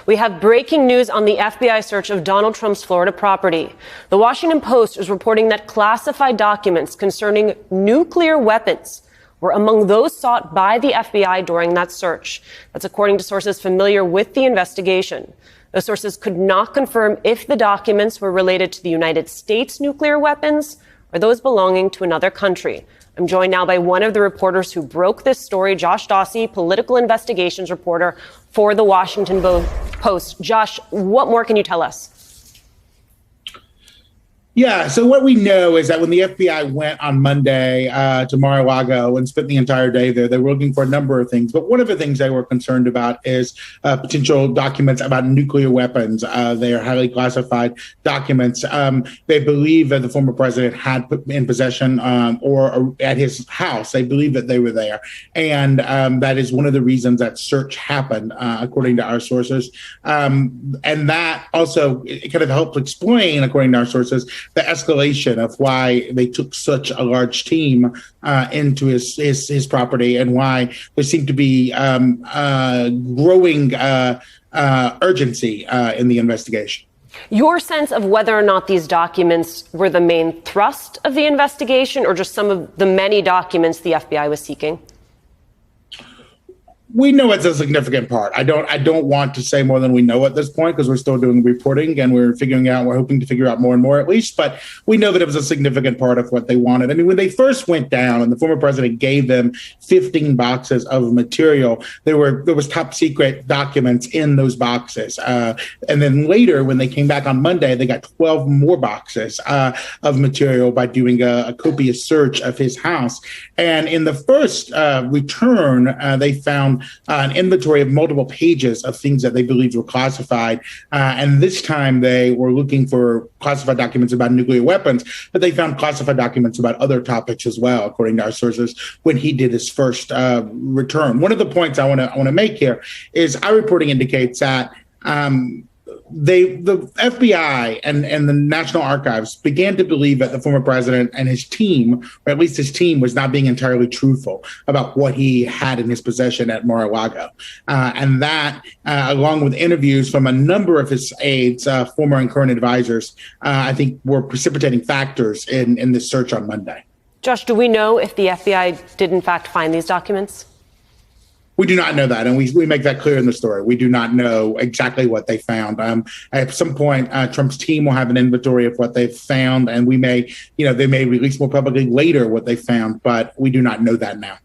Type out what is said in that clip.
We have breaking news on the FBI search of Donald Trump's Florida property. The Washington Post is reporting that classified documents concerning nuclear weapons were among those sought by the FBI during that search. That's according to sources familiar with the investigation. The sources could not confirm if the documents were related to the United States nuclear weapons or those belonging to another country. I'm joined now by one of the reporters who broke this story, Josh Dawsey, political investigations reporter for the Washington Post. Josh, what more can you tell us? Yeah, so what we know is that when the FBI went on Monday to Mar-a-Lago and spent the entire day there, they were looking for a number of things. But one of the things they were concerned about is potential documents about nuclear weapons. They are highly classified documents. They believe that the former president had put in possession or at his house. They believe that they were there. And that is one of the reasons that search happened, according to our sources. And that also kind of helped explain, according to our sources, the escalation of why they took such a large team into his property and why there seemed to be growing urgency in the investigation. Your sense of whether or not these documents were the main thrust of the investigation or just some of the many documents the FBI was seeking? We know it's a significant part. I don't want to say more than we know at this point because we're still doing reporting and we're hoping to figure out more and more at least. But we know that it was a significant part of what they wanted. I mean, when they first went down and the former president gave them 15 boxes of material, there was top secret documents in those boxes. And then later, when they came back on Monday, they got 12 more boxes of material by doing a copious search of his house. And in the first return, they found an inventory of multiple pages of things that they believed were classified. And this time they were looking for classified documents about nuclear weapons, but they found classified documents about other topics as well, according to our sources, when he did his first return. One of the points I want to make here is our reporting indicates that the FBI and the National Archives began to believe that the former president and his team, or at least his team, was not being entirely truthful about what he had in his possession at Mar-a-Lago. And that, along with interviews from a number of his aides, former and current advisors, I think were precipitating factors in this search on Monday. Josh, do we know if the FBI did in fact find these documents? We do not know that, and we make that clear in the story. We do not know exactly what they found. At some point, Trump's team will have an inventory of what they've found, and they may release more publicly later what they found, but we do not know that now.